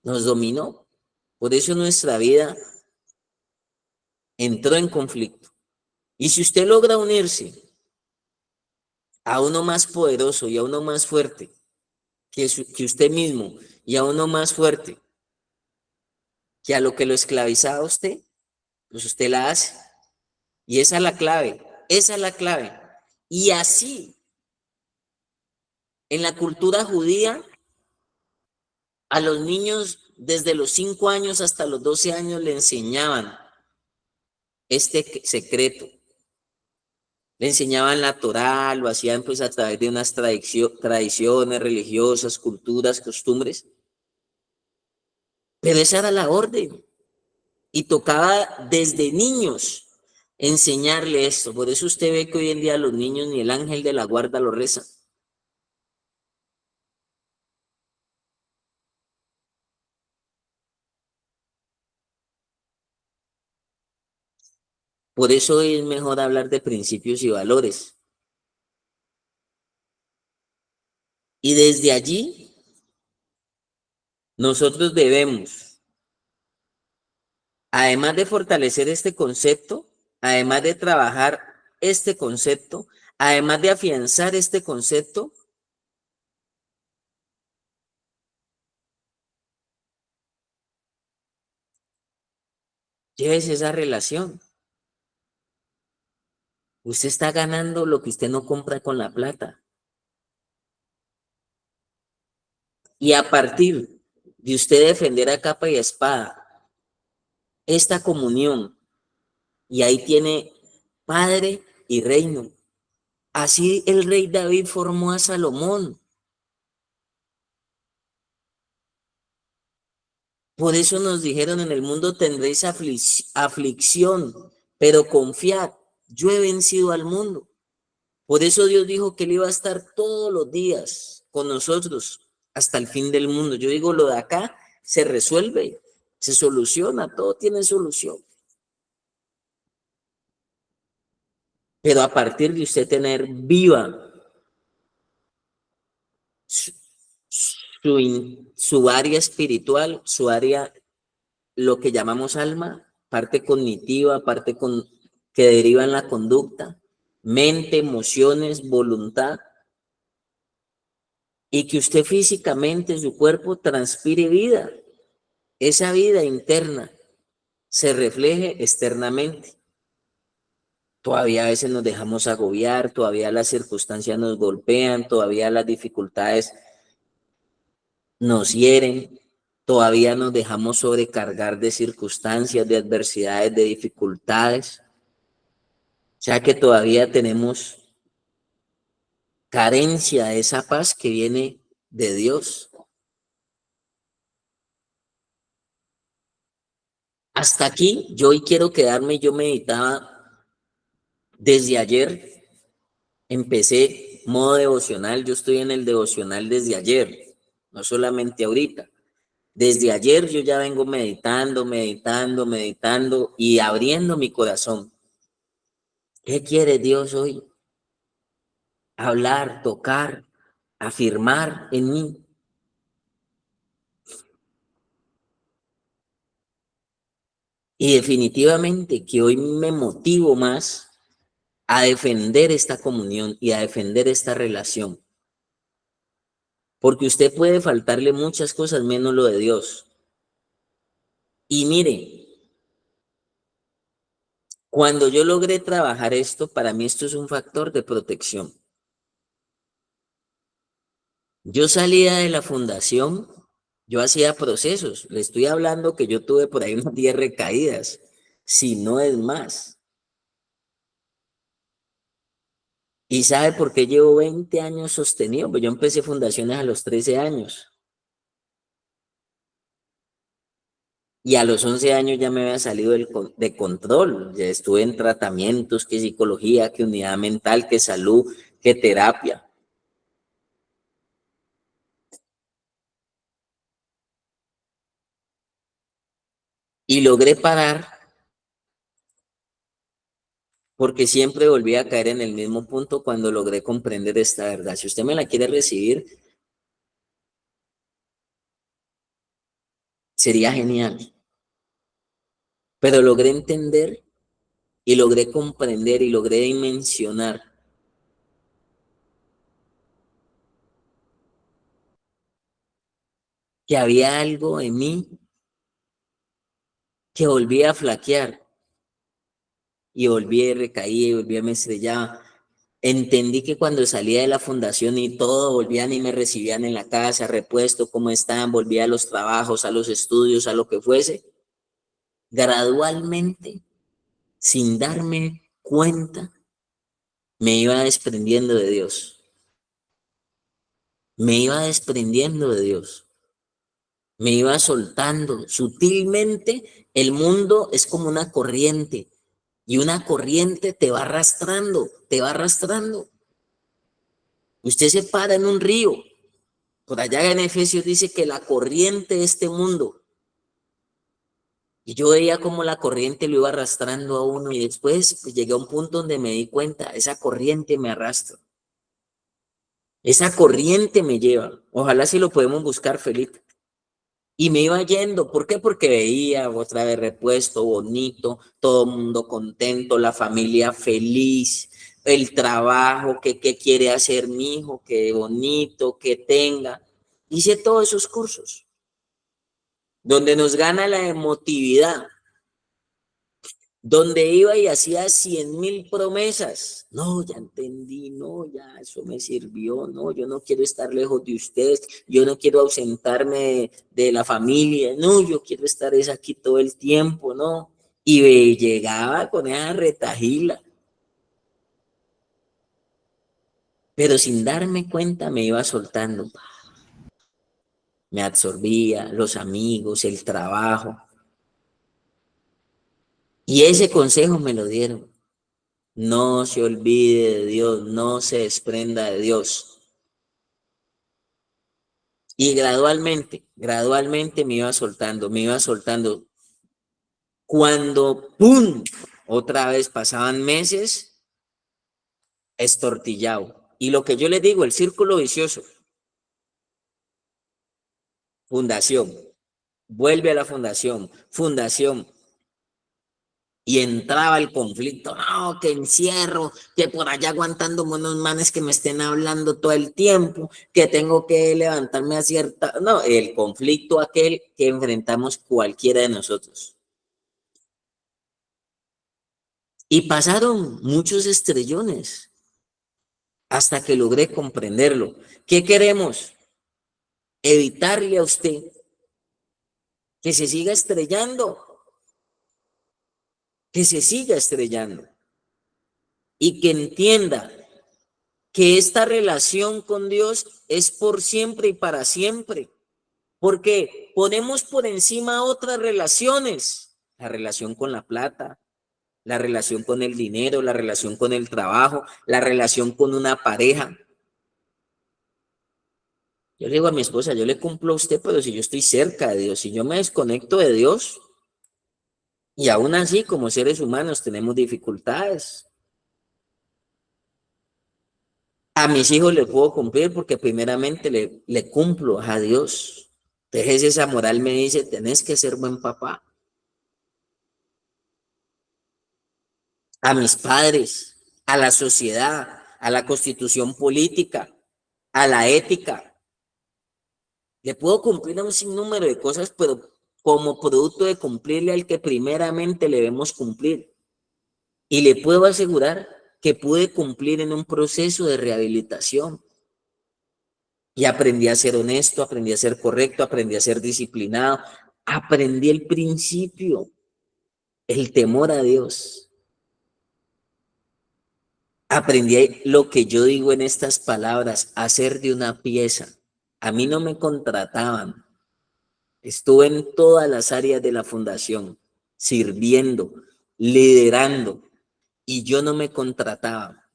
[SPEAKER 1] nos dominó. Por eso nuestra vida entró en conflicto. Y si usted logra unirse a uno más poderoso y a uno más fuerte que usted mismo y a uno más fuerte que a lo que lo esclavizaba a usted, pues usted la hace. Y esa es la clave, esa es la clave. Y así, en la cultura judía, a los niños desde los 5 años hasta los 12 años le enseñaban este secreto. Le enseñaban la Torá, lo hacían pues a través de unas tradiciones religiosas, culturas, costumbres. Pero esa era la orden. Y tocaba desde niños enseñarle esto. Por eso usted ve que hoy en día los niños ni el ángel de la guarda lo rezan. Por eso es mejor hablar de principios y valores. Y desde allí nosotros debemos, además de fortalecer este concepto, además de trabajar este concepto, además de afianzar este concepto, llévese esa relación. Usted está ganando lo que usted no compra con la plata. Y a partir de usted defender a capa y espada esta comunión, y ahí tiene padre y reino. Así el rey David formó a Salomón. Por eso nos dijeron: en el mundo tendréis aflicción, pero confiad, yo he vencido al mundo. Por eso Dios dijo que Él iba a estar todos los días con nosotros hasta el fin del mundo. Yo digo, lo de acá se resuelve, se soluciona, todo tiene solución. Pero a partir de usted tener viva su área espiritual, su área, lo que llamamos alma, parte cognitiva, que deriva en la conducta, mente, emociones, voluntad, y que usted físicamente, su cuerpo, transpire vida. Esa vida interna se refleje externamente. Todavía a veces nos dejamos agobiar, todavía las circunstancias nos golpean, todavía las dificultades nos hieren, todavía nos dejamos sobrecargar de circunstancias, de adversidades, de dificultades. O sea que todavía tenemos carencia de esa paz que viene de Dios. Hasta aquí yo hoy quiero quedarme. Yo meditaba desde ayer, empecé modo devocional. Yo estoy en el devocional desde ayer, no solamente ahorita. Desde ayer yo ya vengo meditando y abriendo mi corazón. ¿Qué quiere Dios hoy? Hablar, tocar, afirmar en mí. Y definitivamente que hoy me motivo más a defender esta comunión y a defender esta relación. Porque usted puede faltarle muchas cosas menos lo de Dios. Y mire, cuando yo logré trabajar esto, para mí esto es un factor de protección. Yo salía de la fundación, yo hacía procesos. Le estoy hablando que yo tuve por ahí unas 10 recaídas, si no es más. ¿Y sabe por qué llevo 20 años sostenido? Pues yo empecé fundaciones a los 13 años. Y a los 11 años ya me había salido de control. Ya estuve en tratamientos, que psicología, que unidad mental, que salud, que terapia. Y logré parar porque siempre volví a caer en el mismo punto cuando logré comprender esta verdad. Si usted me la quiere recibir, sería genial. Pero logré entender y logré comprender y logré dimensionar que había algo en mí que volvía a flaquear y volvía y recaía y volvía y me estrellaba. Entendí que cuando salía de la fundación y todo, volvían y me recibían en la casa, repuesto, ¿cómo están? Volvía a los trabajos, a los estudios, a lo que fuese. Gradualmente, sin darme cuenta, me iba desprendiendo de Dios. Me iba desprendiendo de Dios. Me iba soltando. Sutilmente, el mundo es como una corriente. Y una corriente te va arrastrando, te va arrastrando. Usted se para en un río. Por allá en Efesios dice que la corriente de este mundo. Y yo veía como la corriente lo iba arrastrando a uno y después pues, llegué a un punto donde me di cuenta, esa corriente me arrastra. Esa corriente me lleva. Ojalá si lo podemos buscar, Felipe. Y me iba yendo. ¿Por qué? Porque veía otra vez repuesto, bonito, todo el mundo contento, la familia feliz, el trabajo, que quiere hacer mi hijo, que bonito, que tenga. Hice todos esos cursos, donde nos gana la emotividad, donde iba y hacía 100.000 promesas. No, ya entendí, no, ya eso me sirvió, no, yo no quiero estar lejos de ustedes, yo no quiero ausentarme de la familia, no, yo quiero estar aquí todo el tiempo, no. Y llegaba con esa retajila, pero sin darme cuenta me iba soltando. Me absorbía, los amigos, el trabajo. Y ese consejo me lo dieron. No se olvide de Dios, no se desprenda de Dios. Y gradualmente me iba soltando, me iba soltando. Cuando, ¡pum!, otra vez pasaban meses, estortillado. Y lo que yo les digo, el círculo vicioso. Fundación, vuelve a la fundación. Y entraba el conflicto, no, que encierro, que por allá aguantándome unos manes que me estén hablando todo el tiempo, que tengo que levantarme a cierta... No, el conflicto aquel que enfrentamos cualquiera de nosotros. Y pasaron muchos estrellones hasta que logré comprenderlo. ¿Qué queremos? Evitarle a usted que se siga estrellando, que se siga estrellando y que entienda que esta relación con Dios es por siempre y para siempre, porque ponemos por encima otras relaciones, la relación con la plata, la relación con el dinero, la relación con el trabajo, la relación con una pareja. Yo le digo a mi esposa, yo le cumplo a usted, pero si yo estoy cerca de Dios, si yo me desconecto de Dios, y aún así como seres humanos tenemos dificultades. A mis hijos les puedo cumplir porque primeramente le cumplo a Dios. Entonces esa moral me dice, tenés que ser buen papá. A mis padres, a la sociedad, a la constitución política, a la ética. Le puedo cumplir a un sinnúmero de cosas, pero como producto de cumplirle al que primeramente le debemos cumplir. Y le puedo asegurar que pude cumplir en un proceso de rehabilitación. Y aprendí a ser honesto, aprendí a ser correcto, aprendí a ser disciplinado, aprendí el principio, el temor a Dios. Aprendí lo que yo digo en estas palabras, hacer de una pieza. A mí no me contrataban. Estuve en todas las áreas de la fundación, sirviendo, liderando, y yo no me contrataba.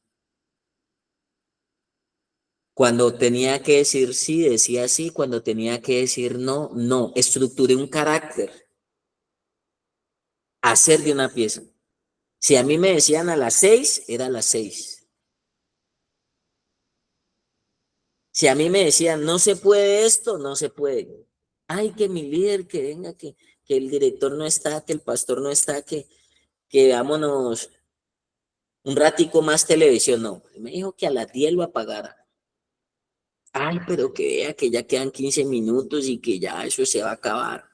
[SPEAKER 1] Cuando tenía que decir sí, decía sí. Cuando tenía que decir no, no. Estructuré un carácter. Hacer de una pieza. Si a mí me decían a las 6, era a las 6. Si a mí me decían no se puede esto, no se puede. Ay, que mi líder, que venga, que el director no está, que el pastor no está, que vámonos un ratico más televisión. No, me dijo que a las 10 lo apagara. Ay, pero que vea que ya quedan 15 minutos y que ya eso se va a acabar.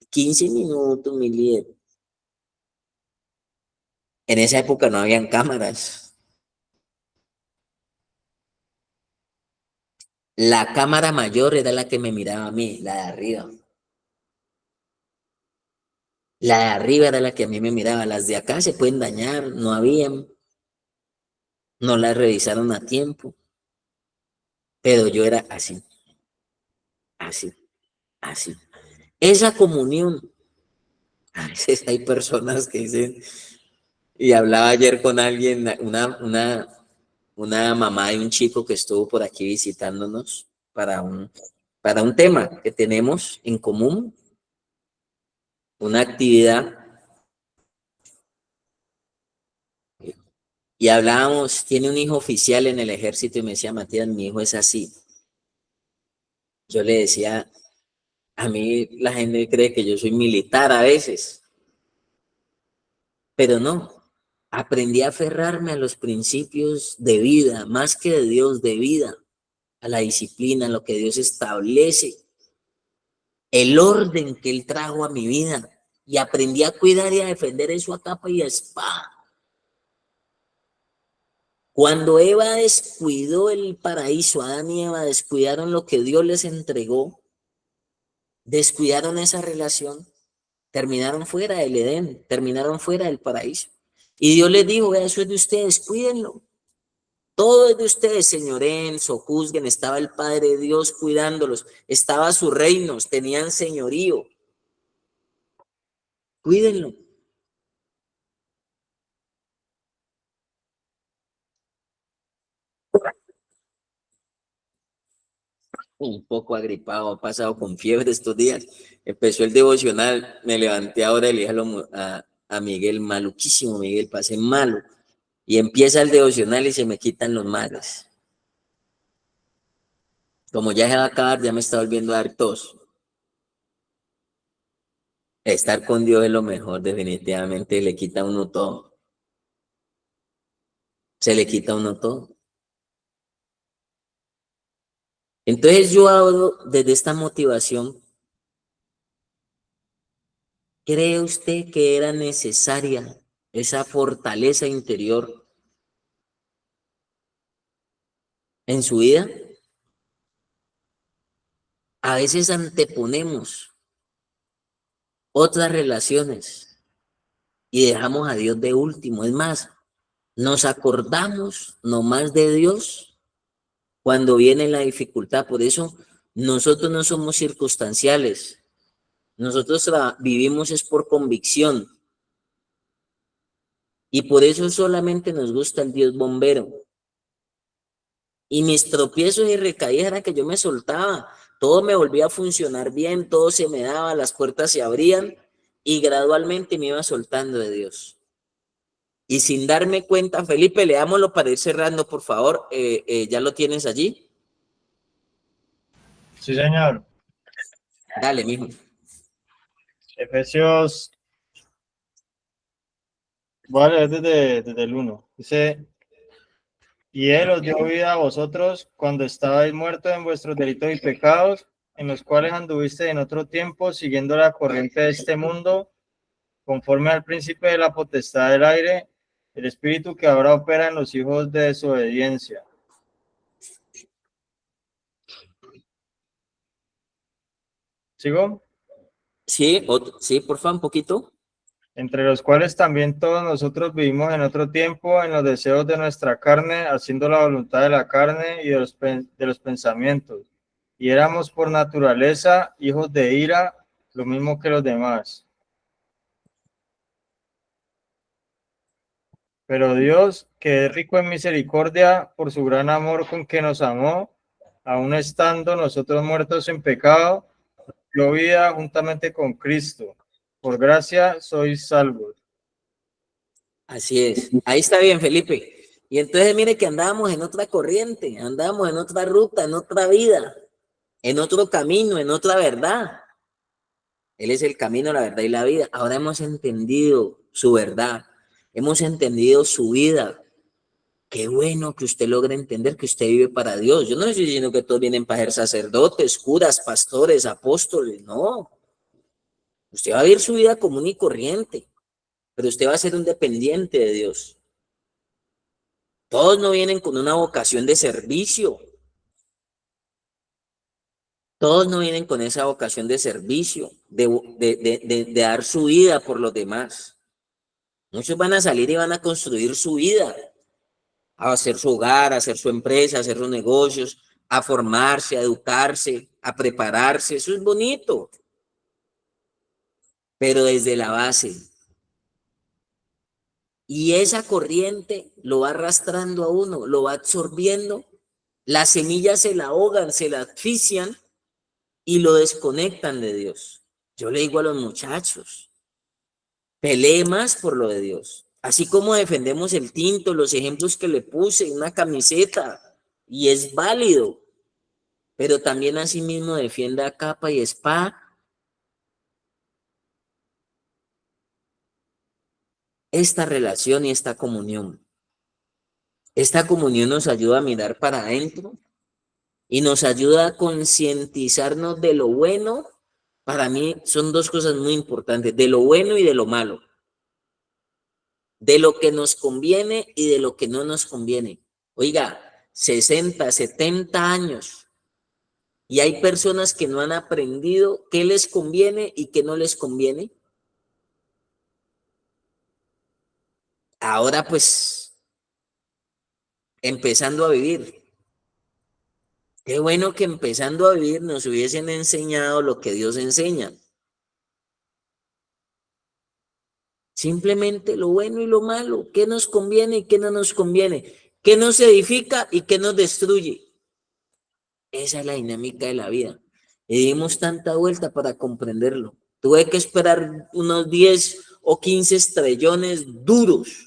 [SPEAKER 1] 15 minutos, mi líder. En esa época no habían cámaras. La cámara mayor era la que me miraba a mí, la de arriba. La de arriba era la que a mí me miraba. Las de acá se pueden dañar, no habían. No las revisaron a tiempo. Pero yo era así, así, así. Esa comunión. A veces hay personas que dicen, y hablaba ayer con alguien, una mamá de un chico que estuvo por aquí visitándonos para un tema que tenemos en común, una actividad. Y hablábamos, tiene un hijo oficial en el ejército y me decía, Matías, mi hijo es así. Yo le decía, a mí la gente cree que yo soy militar a veces, pero no. Aprendí a aferrarme a los principios de vida, más que de Dios, de vida, a la disciplina, a lo que Dios establece, el orden que Él trajo a mi vida. Y aprendí a cuidar y a defender eso a capa y a espada. Cuando Eva descuidó el paraíso, Adán y Eva descuidaron lo que Dios les entregó, descuidaron esa relación, terminaron fuera del Edén, terminaron fuera del paraíso. Y Dios les dijo, vea, eso es de ustedes, cuídenlo. Todo es de ustedes, señoren, sojuzguen, estaba el Padre Dios cuidándolos, estaba su reino, tenían señorío. Cuídenlo. Un poco agripado, ha pasado con fiebre estos días. Empezó el devocional, me levanté ahora y le dije a Miguel, maluquísimo Miguel, pasé malo. Y empieza el devocional y se me quitan los males. Como ya se va a acabar, ya me está volviendo a dar tos. Estar con Dios es lo mejor, definitivamente, le quita a uno todo. Se le quita a uno todo. Entonces yo hablo desde esta motivación. ¿Cree usted que era necesaria esa fortaleza interior en su vida? A veces anteponemos otras relaciones y dejamos a Dios de último. Es más, nos acordamos nomás de Dios cuando viene la dificultad. Por eso nosotros no somos circunstanciales. Nosotros vivimos es por convicción. Y por eso solamente nos gusta el Dios bombero. Y mis tropiezos y recaídas eran que yo me soltaba. Todo me volvía a funcionar bien, todo se me daba, las puertas se abrían y gradualmente me iba soltando de Dios. Y sin darme cuenta, Felipe, leámoslo para ir cerrando, por favor. ¿Ya lo tienes allí?
[SPEAKER 5] Sí, señor.
[SPEAKER 1] Dale, mijo.
[SPEAKER 5] Efesios, voy a leer desde el 1. Dice, y Él os dio vida a vosotros cuando estabais muertos en vuestros delitos y pecados, en los cuales anduviste en otro tiempo, siguiendo la corriente de este mundo, conforme al príncipe de la potestad del aire, el espíritu que ahora opera en los hijos de desobediencia. ¿Sigo?
[SPEAKER 1] Sí, sí, por favor, un poquito.
[SPEAKER 5] Entre los cuales también todos nosotros vivimos en otro tiempo en los deseos de nuestra carne, haciendo la voluntad de la carne y de los pensamientos. Y éramos por naturaleza hijos de ira, lo mismo que los demás. Pero Dios, que es rico en misericordia, por su gran amor con que nos amó, aun estando nosotros muertos en pecado, dio vida juntamente con Cristo. Por gracia sois salvos.
[SPEAKER 1] Así es. Ahí está bien, Felipe. Y entonces mire que andábamos en otra corriente, andábamos en otra ruta, en otra vida, en otro camino, en otra verdad. Él es el camino, la verdad y la vida. Ahora hemos entendido su verdad, hemos entendido su vida. Qué bueno que usted logre entender que usted vive para Dios. Yo no estoy diciendo que todos vienen para ser sacerdotes, curas, pastores, apóstoles, no. Usted va a vivir su vida común y corriente, pero usted va a ser un dependiente de Dios. Todos no vienen con una vocación de servicio. Todos no vienen con esa vocación de servicio, de dar su vida por los demás. Muchos van a salir y van a construir su vida, a hacer su hogar, a hacer su empresa, a hacer sus negocios, a formarse, a educarse, a prepararse. Eso es bonito, pero desde la base. Y esa corriente lo va arrastrando a uno, lo va absorbiendo. Las semillas se la ahogan, se la asfixian y lo desconectan de Dios. Yo le digo a los muchachos, pelee más por lo de Dios. Así como defendemos el tinto, los ejemplos que le puse, una camiseta, y es válido, pero también asimismo defienda a capa y espada esta relación y esta comunión. Esta comunión nos ayuda a mirar para adentro y nos ayuda a concientizarnos de lo bueno. Para mí son dos cosas muy importantes, de lo bueno y de lo malo, de lo que nos conviene y de lo que no nos conviene. Oiga, 60, 70 años y hay personas que no han aprendido qué les conviene y qué no les conviene. Ahora pues, empezando a vivir. Qué bueno que empezando a vivir nos hubiesen enseñado lo que Dios enseña. Simplemente lo bueno y lo malo, qué nos conviene y qué no nos conviene, qué nos edifica y qué nos destruye. Esa es la dinámica de la vida. Y dimos tanta vuelta para comprenderlo. Tuve que esperar unos 10 o 15 estrellones duros.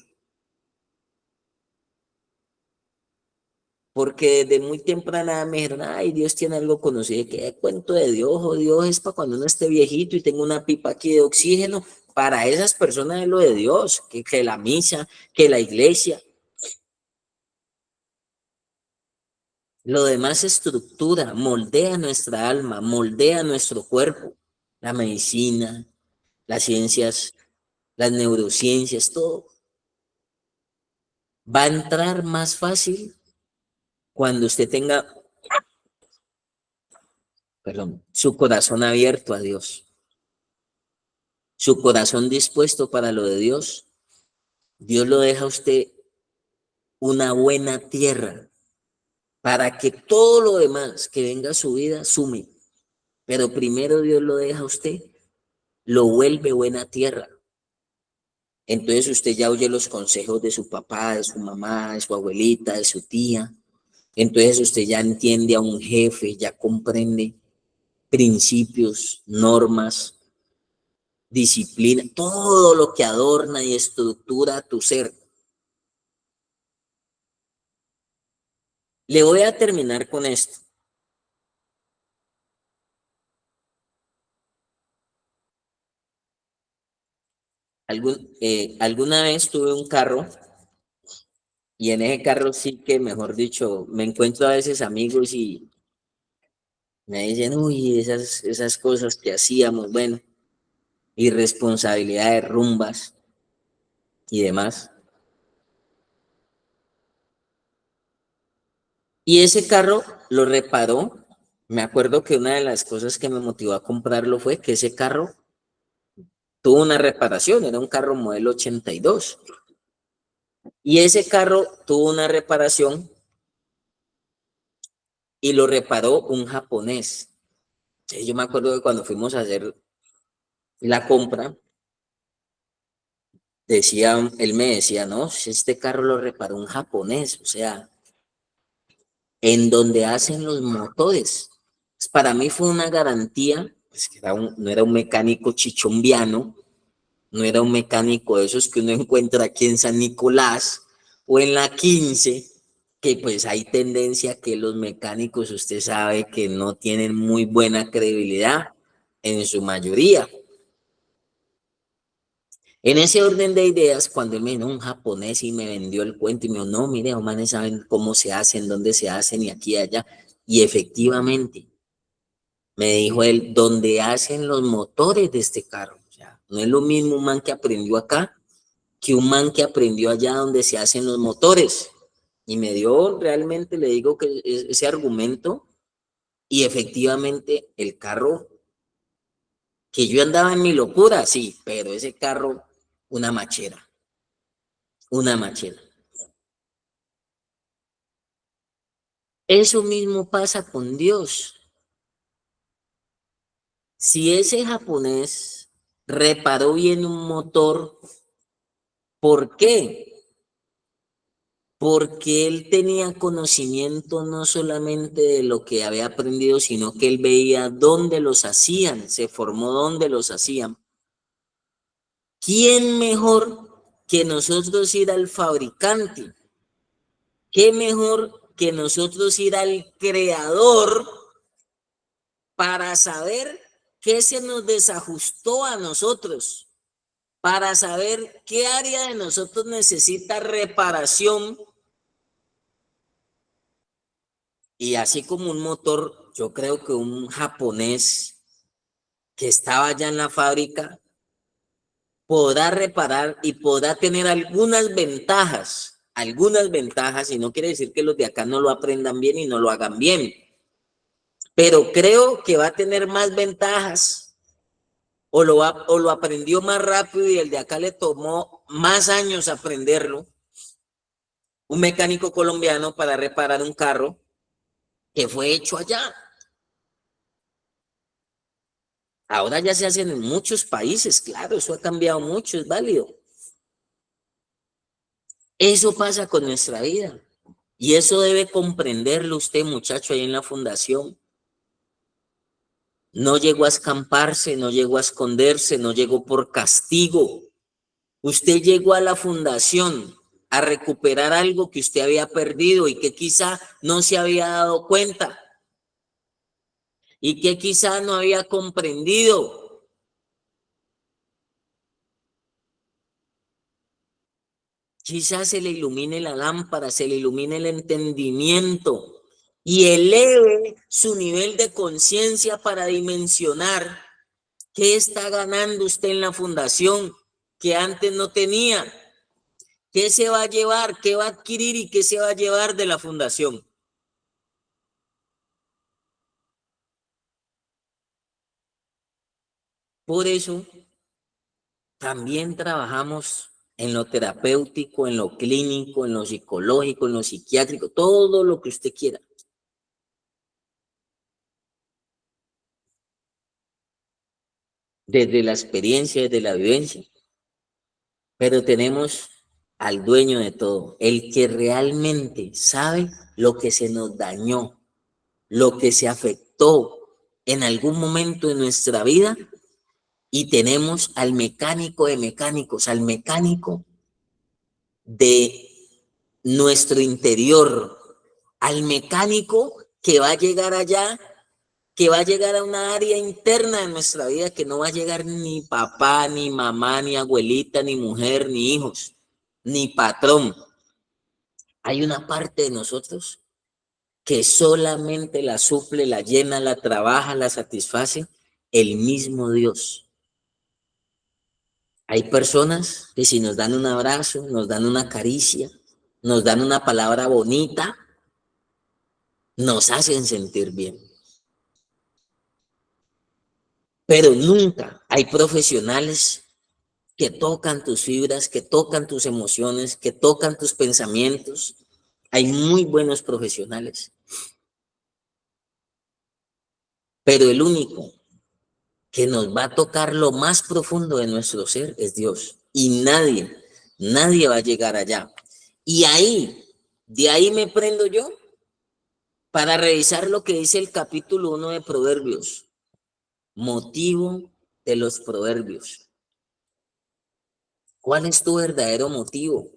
[SPEAKER 1] Porque desde muy temprana me dijeron, ay, Dios tiene algo conocido. ¿Qué cuento de Dios? O Dios es para cuando uno esté viejito y tenga una pipa aquí de oxígeno. Para esas personas es lo de Dios, que la misa, que la iglesia. Lo demás estructura, moldea nuestra alma, moldea nuestro cuerpo. La medicina, las ciencias, las neurociencias, todo. Va a entrar más fácil cuando usted tenga, perdón, su corazón abierto a Dios, su corazón dispuesto para lo de Dios. Dios lo deja a usted una buena tierra para que todo lo demás que venga a su vida sume. Pero primero Dios lo deja a usted, lo vuelve buena tierra. Entonces usted ya oye los consejos de su papá, de su mamá, de su abuelita, de su tía. Entonces usted ya entiende a un jefe, ya comprende principios, normas, disciplina, todo lo que adorna y estructura tu ser. Le voy a terminar con esto. Alguna vez tuve un carro y en ese carro sí que, mejor dicho, me encuentro a veces amigos y me dicen, uy, esas cosas que hacíamos, bueno, irresponsabilidad de rumbas y demás. Y ese carro lo reparó. Me acuerdo que una de las cosas que me motivó a comprarlo fue que ese carro tuvo una reparación, era un carro modelo 82. Y ese carro tuvo una reparación y lo reparó un japonés. Sí, yo me acuerdo que cuando fuimos a hacer la compra, él me decía, no, si este carro lo reparó un japonés, o sea, en donde hacen los motores. Pues para mí fue una garantía, pues que no era un mecánico chichombiano, no era un mecánico de esos que uno encuentra aquí en San Nicolás o en la 15, que pues hay tendencia que los mecánicos, usted sabe que no tienen muy buena credibilidad en su mayoría. En ese orden de ideas, cuando él me vino un japonés y me vendió el cuento y me dijo, no, mire, los manes saben cómo se hacen, dónde se hacen y aquí y allá. Y efectivamente, Me dijo él, donde hacen los motores de este carro. O sea, no es lo mismo un man que aprendió acá que un man que aprendió allá donde se hacen los motores. Y me dio realmente, le digo que ese argumento, y efectivamente el carro, que yo andaba en mi locura, sí, pero ese carro, una machera, una machera. Eso mismo pasa con Dios. Si ese japonés reparó bien un motor, ¿por qué? Porque él tenía conocimiento no solamente de lo que había aprendido, sino que él veía dónde los hacían, se formó dónde los hacían. ¿Quién mejor que nosotros ir al fabricante? ¿Qué mejor que nosotros ir al creador para saber qué se nos desajustó a nosotros? Para saber qué área de nosotros necesita reparación. Y así como un motor, yo creo que un japonés que estaba allá en la fábrica podrá reparar y podrá tener algunas ventajas, y no quiere decir que los de acá no lo aprendan bien y no lo hagan bien, pero creo que va a tener más ventajas o lo aprendió más rápido y el de acá le tomó más años aprenderlo. Un mecánico colombiano para reparar un carro que fue hecho allá. Ahora ya se hacen en muchos países, claro, eso ha cambiado mucho, es válido. Eso pasa con nuestra vida. Y eso debe comprenderlo usted, muchacho, ahí en la fundación. No llegó a escamparse, no llegó a esconderse, no llegó por castigo. Usted llegó a la fundación a recuperar algo que usted había perdido y que quizá no se había dado cuenta y que quizá no había comprendido. Quizás se le ilumine la lámpara, se le ilumine el entendimiento y eleve su nivel de conciencia para dimensionar qué está ganando usted en la fundación que antes no tenía, qué se va a llevar, qué va a adquirir y qué se va a llevar de la fundación. Por eso también trabajamos en lo terapéutico, en lo clínico, en lo psicológico, en lo psiquiátrico, todo lo que usted quiera. Desde la experiencia, desde la vivencia. Pero tenemos al dueño de todo, el que realmente sabe lo que se nos dañó, lo que se afectó en algún momento de nuestra vida, y tenemos al mecánico de mecánicos, al mecánico de nuestro interior, al mecánico que va a llegar allá, que va a llegar a una área interna de nuestra vida que no va a llegar ni papá, ni mamá, ni abuelita, ni mujer, ni hijos, ni patrón. Hay una parte de nosotros que solamente la suple, la llena, la trabaja, la satisface el mismo Dios. Hay personas que si nos dan un abrazo, nos dan una caricia, nos dan una palabra bonita, nos hacen sentir bien. Pero nunca hay profesionales que tocan tus fibras, que tocan tus emociones, que tocan tus pensamientos. Hay muy buenos profesionales. Pero el único que nos va a tocar lo más profundo de nuestro ser es Dios. Y nadie va a llegar allá. Y de ahí me prendo yo para revisar lo que dice el capítulo 1 de Proverbios. Motivo de los proverbios. ¿Cuál es tu verdadero motivo?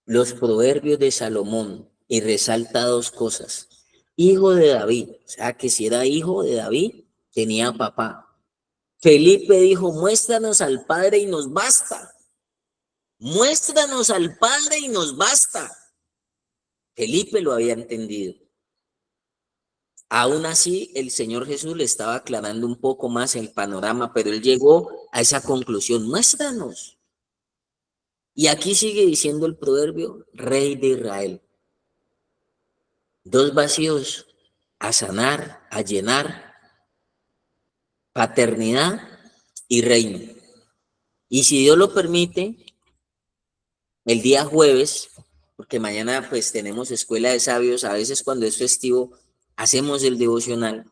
[SPEAKER 1] Los proverbios de Salomón, y resalta dos cosas. Hijo de David, o sea que si era hijo de David, tenía papá. Felipe dijo, muéstranos al Padre y nos basta. Muéstranos al Padre y nos basta. Felipe lo había entendido. Aún así, el Señor Jesús le estaba aclarando un poco más el panorama, pero él llegó a esa conclusión: muéstranos. Y aquí sigue diciendo el proverbio: Rey de Israel. Dos vacíos a sanar, a llenar: paternidad y reino. Y si Dios lo permite, el día jueves, porque mañana pues tenemos escuela de sabios, a veces cuando es festivo hacemos el devocional,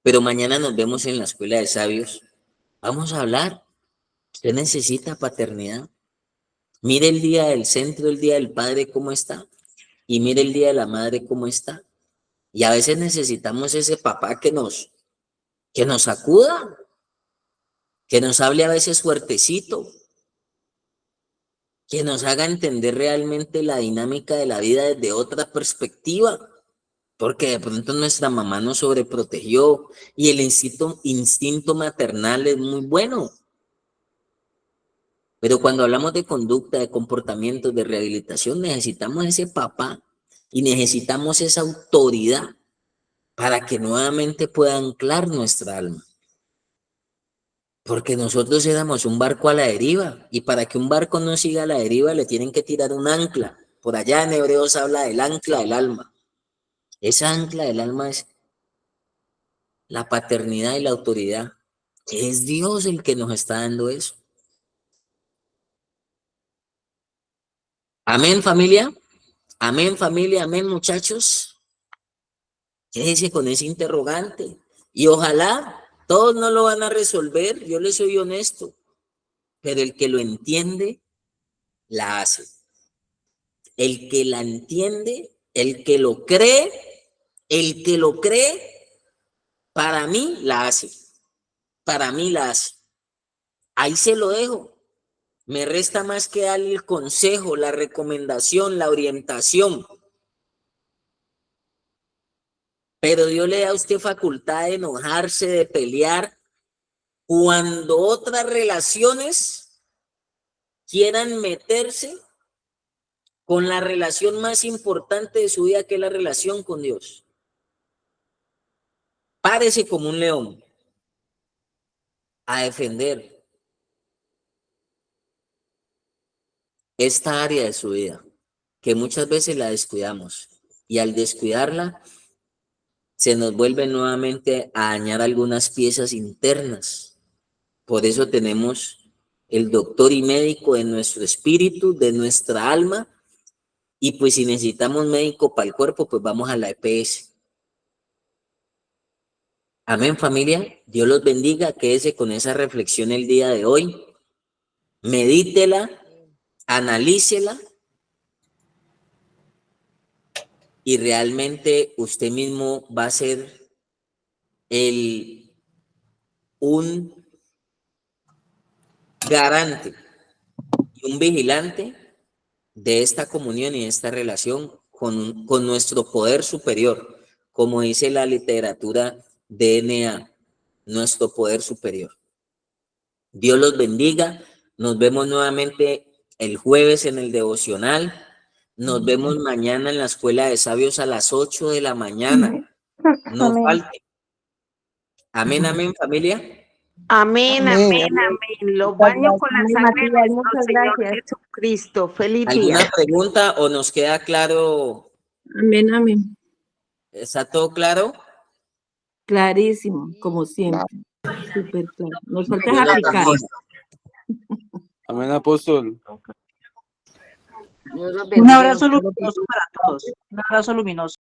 [SPEAKER 1] pero mañana nos vemos en la escuela de sabios. Vamos a hablar. Usted necesita paternidad. Mire el día del centro, el día del padre, cómo está, y mire el día de la madre, cómo está. Y a veces necesitamos ese papá que nos sacuda, que nos hable a veces fuertecito, que nos haga entender realmente la dinámica de la vida desde otra perspectiva, porque de pronto nuestra mamá nos sobreprotegió y el instinto maternal es muy bueno. Pero cuando hablamos de conducta, de comportamientos, de rehabilitación, necesitamos ese papá y necesitamos esa autoridad para que nuevamente pueda anclar nuestra alma. Porque nosotros éramos un barco a la deriva, y para que un barco no siga a la deriva le tienen que tirar un ancla. Por allá en Hebreos habla del ancla del alma. Esa ancla del alma es la paternidad y la autoridad. Es Dios el que nos está dando eso. Amén, familia. Amén, familia. Amén, muchachos. Quédese con ese interrogante. Y ojalá todos no lo van a resolver, yo les soy honesto, pero el que lo entiende, la hace. El que la entiende, el que lo cree, para mí la hace. Para mí la hace. Ahí se lo dejo. Me resta más que darle el consejo, la recomendación, la orientación. Pero Dios le da a usted facultad de enojarse, de pelear, cuando otras relaciones quieran meterse con la relación más importante de su vida, que es la relación con Dios. Párese como un león a defender esta área de su vida, que muchas veces la descuidamos, y al descuidarla se nos vuelve nuevamente a dañar algunas piezas internas. Por eso tenemos el doctor y médico de nuestro espíritu, de nuestra alma, y pues si necesitamos médico para el cuerpo, pues vamos a la EPS. Amén, familia. Dios los bendiga. Quédese con esa reflexión el día de hoy. Medítela, analícela, y realmente usted mismo va a ser un garante y un vigilante de esta comunión y de esta relación con nuestro poder superior, como dice la literatura DNA, nuestro poder superior. Dios los bendiga. Nos vemos nuevamente el jueves en el devocional. Nos vemos mañana en la Escuela de Sabios a las 8 de la mañana. No falte. Amén, amén, familia.
[SPEAKER 2] Amén, amén, amén. Los baño con la sangre de nuestro
[SPEAKER 6] Muchas
[SPEAKER 2] Señor
[SPEAKER 6] gracias.
[SPEAKER 2] Jesucristo. Feliz
[SPEAKER 1] ¿Alguna
[SPEAKER 2] día.
[SPEAKER 1] pregunta o nos queda claro?
[SPEAKER 6] Amén, amén.
[SPEAKER 1] ¿Está todo claro?
[SPEAKER 6] Clarísimo, como siempre. Súper claro. Nos falta
[SPEAKER 1] Dios los
[SPEAKER 6] aplicar.
[SPEAKER 1] bendiga.
[SPEAKER 3] Amén, apóstol.
[SPEAKER 4] Un abrazo luminoso para todos. Un abrazo luminoso.